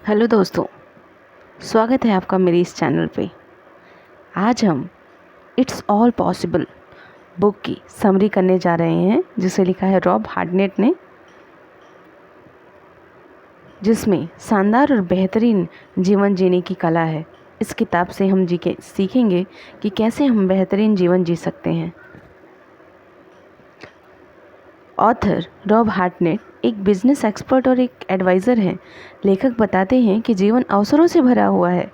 Hello दोस्तों, स्वागत है आपका मेरे इस चैनल पे। आज हम इट्स ऑल पॉसिबल बुक की समरी करने जा रहे हैं, जिसे लिखा है रॉब हार्टनेट ने, जिसमें शानदार और बेहतरीन जीवन जीने की कला है। इस किताब से हम सीखेंगे कि कैसे हम बेहतरीन जीवन जी सकते हैं। ऑथर रॉब हार्टनेट एक बिजनेस एक्सपर्ट और एक एडवाइज़र हैं। लेखक बताते हैं कि जीवन अवसरों से भरा हुआ है।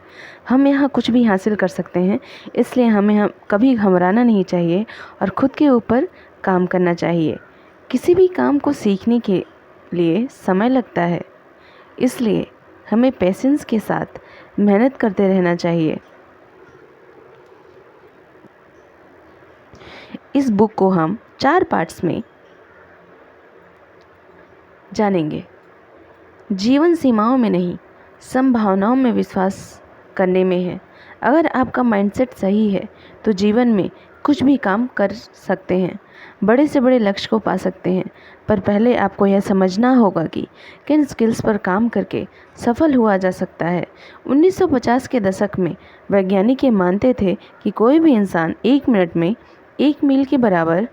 हम यहाँ कुछ भी हासिल कर सकते हैं, इसलिए हमें कभी घबराना नहीं चाहिए और ख़ुद के ऊपर काम करना चाहिए। किसी भी काम को सीखने के लिए समय लगता है, इसलिए हमें पेशेंस के साथ मेहनत करते रहना चाहिए। इस बुक को हम 4 पार्ट्स में जानेंगे। जीवन सीमाओं में नहीं, संभावनाओं में विश्वास करने में है। अगर आपका माइंडसेट सही है तो जीवन में कुछ भी काम कर सकते हैं, बड़े से बड़े लक्ष्य को पा सकते हैं। पर पहले आपको यह समझना होगा कि किन स्किल्स पर काम करके सफल हुआ जा सकता है। 1950 के दशक में वैज्ञानिक ये मानते थे कि कोई भी इंसान 1 मिनट में 1 मील के बराबर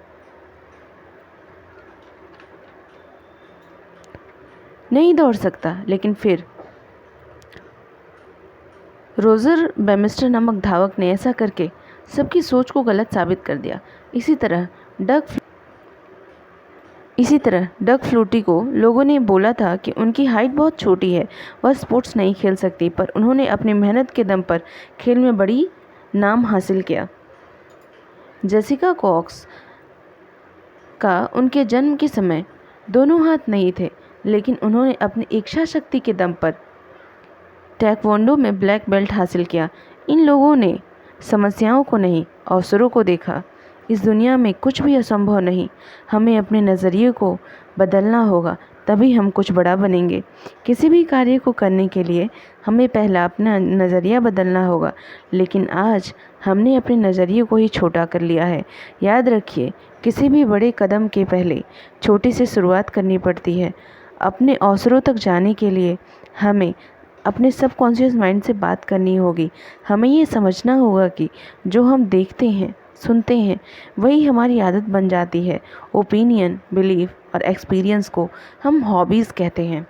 नहीं दौड़ सकता, लेकिन फिर रोजर बैमिस्टर नामक धावक ने ऐसा करके सबकी सोच को गलत साबित कर दिया। इसी तरह डग फ्लूटी को लोगों ने बोला था कि उनकी हाइट बहुत छोटी है, वह स्पोर्ट्स नहीं खेल सकती, पर उन्होंने अपनी मेहनत के दम पर खेल में बड़ी नाम हासिल किया। जेसिका कॉक्स का उनके जन्म के समय दोनों हाथ नहीं थे, लेकिन उन्होंने अपनी इच्छा शक्ति के दम पर टैekwondo में ब्लैक बेल्ट हासिल किया। इन लोगों ने समस्याओं को नहीं, अवसरों को देखा। इस दुनिया में कुछ भी असंभव नहीं। हमें अपने नज़रिए को बदलना होगा, तभी हम कुछ बड़ा बनेंगे। किसी भी कार्य को करने के लिए हमें पहला अपना नज़रिया बदलना होगा, लेकिन आज हमने अपने नज़रिए को ही छोटा कर लिया है। याद रखिए, किसी भी बड़े कदम के पहले छोटे से शुरुआत करनी पड़ती है। अपने अवसरों तक जाने के लिए हमें अपने सबकॉन्शियस माइंड से बात करनी होगी। हमें ये समझना होगा कि जो हम देखते हैं, सुनते हैं, वही हमारी आदत बन जाती है। ओपिनियन, बिलीफ और एक्सपीरियंस को हम हॉबीज़ कहते हैं।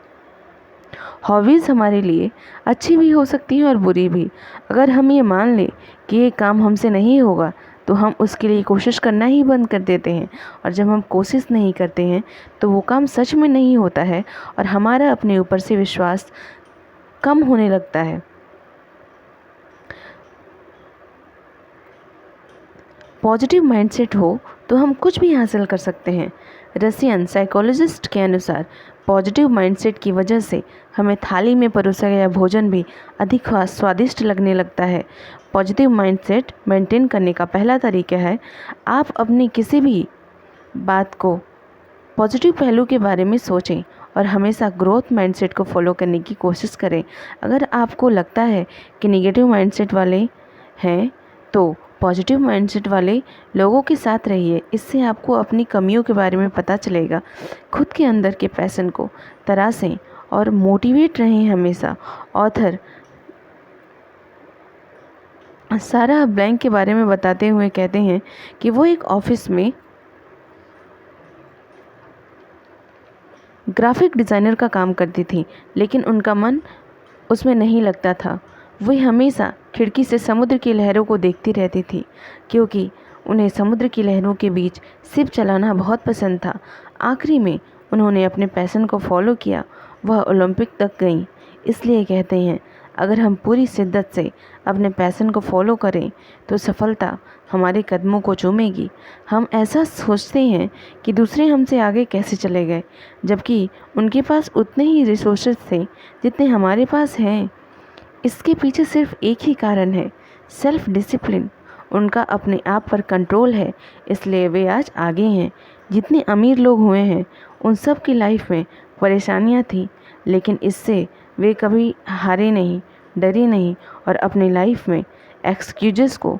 हॉबीज़ हमारे लिए अच्छी भी हो सकती हैं और बुरी भी। अगर हम ये मान लें कि ये काम हमसे नहीं होगा, तो हम उसके लिए कोशिश करना ही बंद कर देते हैं। और जब हम कोशिश नहीं करते हैं तो वो काम सच में नहीं होता है और हमारा अपने ऊपर से विश्वास कम होने लगता है। पॉजिटिव माइंडसेट हो तो हम कुछ भी हासिल कर सकते हैं। रशियन साइकोलॉजिस्ट के अनुसार पॉजिटिव माइंडसेट की वजह से हमें थाली में परोसा गया भोजन भी अधिक स्वादिष्ट लगने लगता है। पॉजिटिव माइंडसेट मेंटेन करने का पहला तरीका है, आप अपनी किसी भी बात को पॉजिटिव पहलू के बारे में सोचें और हमेशा ग्रोथ माइंडसेट को फॉलो करने की कोशिश करें। अगर आपको लगता है कि नेगेटिव माइंडसेट वाले हैं, तो पॉजिटिव माइंडसेट वाले लोगों के साथ रहिए। इससे आपको अपनी कमियों के बारे में पता चलेगा। खुद के अंदर के पैशन को तराशें और मोटिवेट रहें हमेशा। ऑथर सारा ब्लैंक के बारे में बताते हुए कहते हैं कि वो एक ऑफिस में ग्राफिक डिज़ाइनर का काम करती थी, लेकिन उनका मन उसमें नहीं लगता था। वह हमेशा खिड़की से समुद्र की लहरों को देखती रहती थी, क्योंकि उन्हें समुद्र की लहरों के बीच शिप चलाना बहुत पसंद था। आखिरी में उन्होंने अपने पैशन को फॉलो किया। वह ओलंपिक तक गईं। इसलिए कहते हैं, अगर हम पूरी शिद्दत से अपने पैशन को फॉलो करें तो सफलता हमारे कदमों को चूमेगी। हम ऐसा सोचते हैं कि दूसरे हमसे आगे कैसे चले गए, जबकि उनके पास उतने ही रिसोर्सेज थे जितने हमारे पास हैं। इसके पीछे सिर्फ एक ही कारण है, सेल्फ डिसिप्लिन। उनका अपने आप पर कंट्रोल है, इसलिए वे आज आगे हैं। जितने अमीर लोग हुए हैं, उन सब की लाइफ में परेशानियां थी, लेकिन इससे वे कभी हारे नहीं, डरे नहीं और अपनी लाइफ में एक्सक्यूजेस को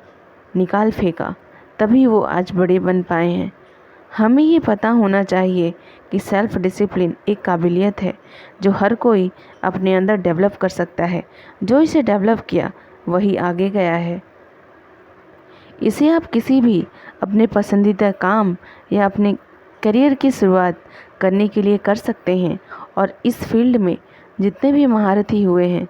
निकाल फेंका। तभी वो आज बड़े बन पाए हैं। हमें ये पता होना चाहिए कि सेल्फ डिसिप्लिन एक काबिलियत है जो हर कोई अपने अंदर डेवलप कर सकता है। जो इसे डेवलप किया वही आगे गया है। इसे आप किसी भी अपने पसंदीदा काम या अपने करियर की शुरुआत करने के लिए कर सकते हैं और इस फील्ड में जितने भी महारथी हुए हैं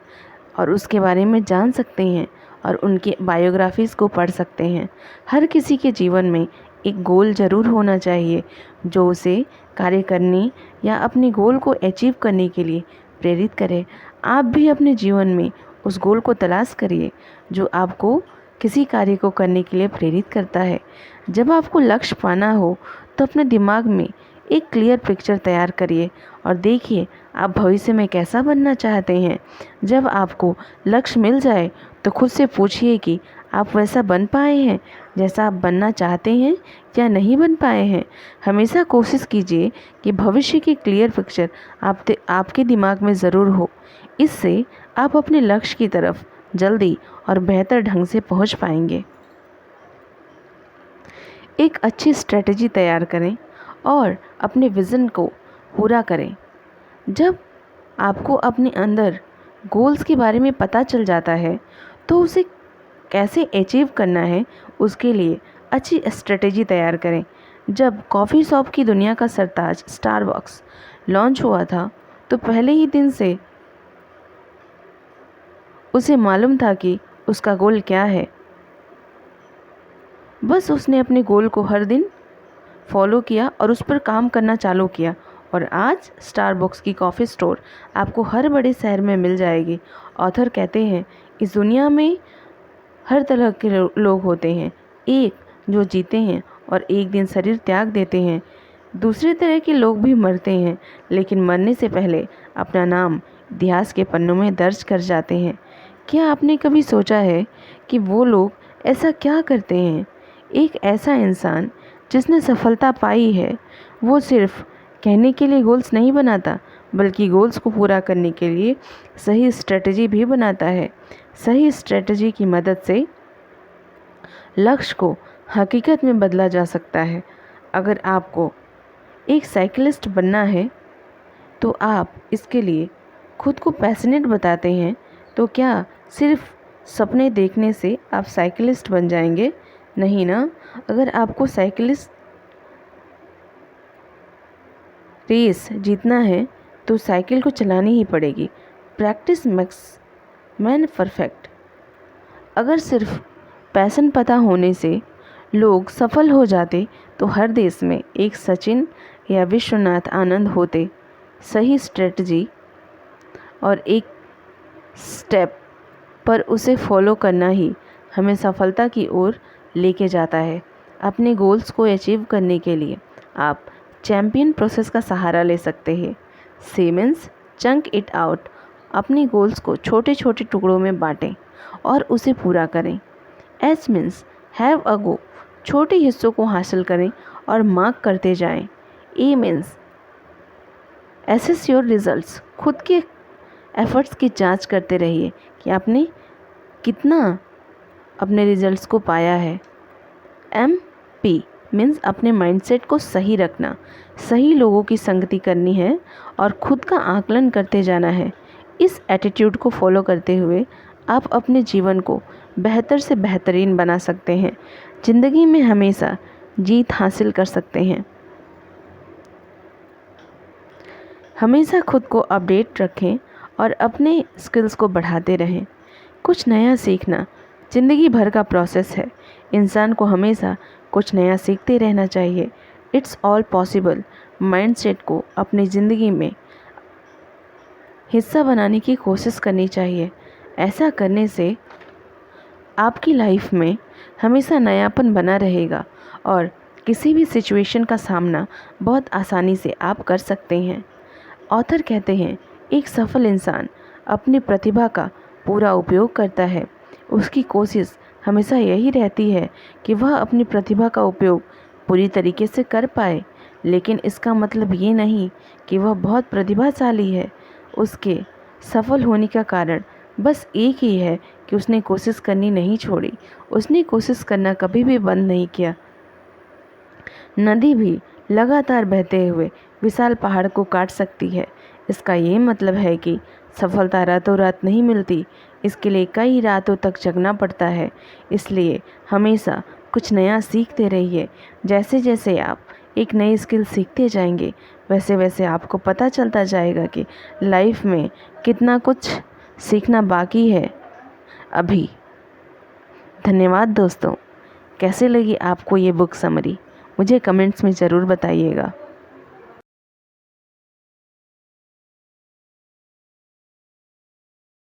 और उसके बारे में जान सकते हैं और उनकी बायोग्राफीज़ को पढ़ सकते हैं। हर किसी के जीवन में एक गोल ज़रूर होना चाहिए जो उसे कार्य करने या अपने गोल को अचीव करने के लिए प्रेरित करे। आप भी अपने जीवन में उस गोल को तलाश करिए जो आपको किसी कार्य को करने के लिए प्रेरित करता है। जब आपको लक्ष्य पाना हो तो अपने दिमाग में एक क्लियर पिक्चर तैयार करिए और देखिए आप भविष्य में कैसा बनना चाहते हैं। जब आपको लक्ष्य मिल जाए तो खुद से पूछिए कि आप वैसा बन पाए हैं जैसा आप बनना चाहते हैं या नहीं बन पाए हैं। हमेशा कोशिश कीजिए कि भविष्य की क्लियर पिक्चर आपके दिमाग में ज़रूर हो। इससे आप अपने लक्ष्य की तरफ जल्दी और बेहतर ढंग से पहुंच पाएंगे। एक अच्छी स्ट्रेटजी तैयार करें और अपने विज़न को पूरा करें। जब आपको अपने अंदर गोल्स के बारे में पता चल जाता है तो उसे कैसे अचीव करना है उसके लिए अच्छी स्ट्रेटजी तैयार करें। जब कॉफ़ी शॉप की दुनिया का सरताज स्टारबक्स लॉन्च हुआ था तो पहले ही दिन से उसे मालूम था कि उसका गोल क्या है। बस उसने अपने गोल को हर दिन फॉलो किया और उस पर काम करना चालू किया और आज स्टारबक्स की कॉफ़ी स्टोर आपको हर बड़े शहर में मिल जाएगी। ऑथर कहते हैं इस दुनिया में हर तरह के लोग होते हैं, एक जो जीते हैं और एक दिन शरीर त्याग देते हैं। दूसरे तरह के लोग भी मरते हैं लेकिन मरने से पहले अपना नाम इतिहास के पन्नों में दर्ज कर जाते हैं। क्या आपने कभी सोचा है कि वो लोग ऐसा क्या करते हैं? एक ऐसा इंसान जिसने सफलता पाई है वो सिर्फ कहने के लिए गोल्स नहीं बनाता बल्कि गोल्स को पूरा करने के लिए सही स्ट्रेटजी भी बनाता है। सही स्ट्रेटजी की मदद से लक्ष्य को हकीकत में बदला जा सकता है। अगर आपको एक साइकिलिस्ट बनना है तो आप इसके लिए खुद को पैशनेट बताते हैं तो क्या सिर्फ सपने देखने से आप साइकिलिस्ट बन जाएंगे? नहीं ना। अगर आपको साइकिलिस्ट रेस जीतना है तो साइकिल को चलानी ही पड़ेगी। Practice makes man perfect. अगर सिर्फ पैशन पता होने से लोग सफल हो जाते तो हर देश में एक सचिन या विश्वनाथ आनंद होते। सही स्ट्रेटजी और एक स्टेप पर उसे फॉलो करना ही हमें सफलता की ओर लेके जाता है। अपने गोल्स को अचीव करने के लिए आप चैम्पियन प्रोसेस का सहारा ले सकते हैं। C means chunk it out. अपने गोल्स को छोटे छोटे टुकड़ों में बांटें और उसे पूरा करें। एच मीन्स हैव अ गो। छोटे हिस्सों को हासिल करें और मार्क करते जाएं। ए मीन्स एसेस योर रिजल्ट्स। खुद के एफर्ट्स की जांच करते रहिए कि आपने कितना अपने रिजल्ट्स को पाया है। एम पी मीन्स अपने माइंडसेट को सही रखना। सही लोगों की संगति करनी है और खुद का आकलन करते जाना है। इस एटीट्यूड को फॉलो करते हुए आप अपने जीवन को बेहतर से बेहतरीन बना सकते हैं। ज़िंदगी में हमेशा जीत हासिल कर सकते हैं। हमेशा खुद को अपडेट रखें और अपने स्किल्स को बढ़ाते रहें। कुछ नया सीखना ज़िंदगी भर का प्रोसेस है। इंसान को हमेशा कुछ नया सीखते रहना चाहिए। इट्स ऑल पॉसिबल माइंडसेट को अपनी ज़िंदगी में हिस्सा बनाने की कोशिश करनी चाहिए। ऐसा करने से आपकी लाइफ में हमेशा नयापन बना रहेगा और किसी भी सिचुएशन का सामना बहुत आसानी से आप कर सकते हैं। ऑथर कहते हैं एक सफल इंसान अपनी प्रतिभा का पूरा उपयोग करता है। उसकी कोशिश हमेशा यही रहती है कि वह अपनी प्रतिभा का उपयोग पूरी तरीके से कर पाए, लेकिन इसका मतलब ये नहीं कि वह बहुत प्रतिभाशाली है। उसके सफल होने का कारण बस एक ही है कि उसने कोशिश करनी नहीं छोड़ी। उसने कोशिश करना कभी भी बंद नहीं किया। नदी भी लगातार बहते हुए विशाल पहाड़ को काट सकती है। इसका ये मतलब है कि सफलता रातों रात नहीं मिलती, इसके लिए कई रातों तक जगना पड़ता है। इसलिए हमेशा कुछ नया सीखते रहिए। जैसे जैसे आप एक नई स्किल सीखते जाएंगे, वैसे वैसे आपको पता चलता जाएगा कि लाइफ में कितना कुछ सीखना बाकी है अभी। धन्यवाद दोस्तों। कैसे लगी आपको ये बुक समरी, मुझे कमेंट्स में ज़रूर बताइएगा।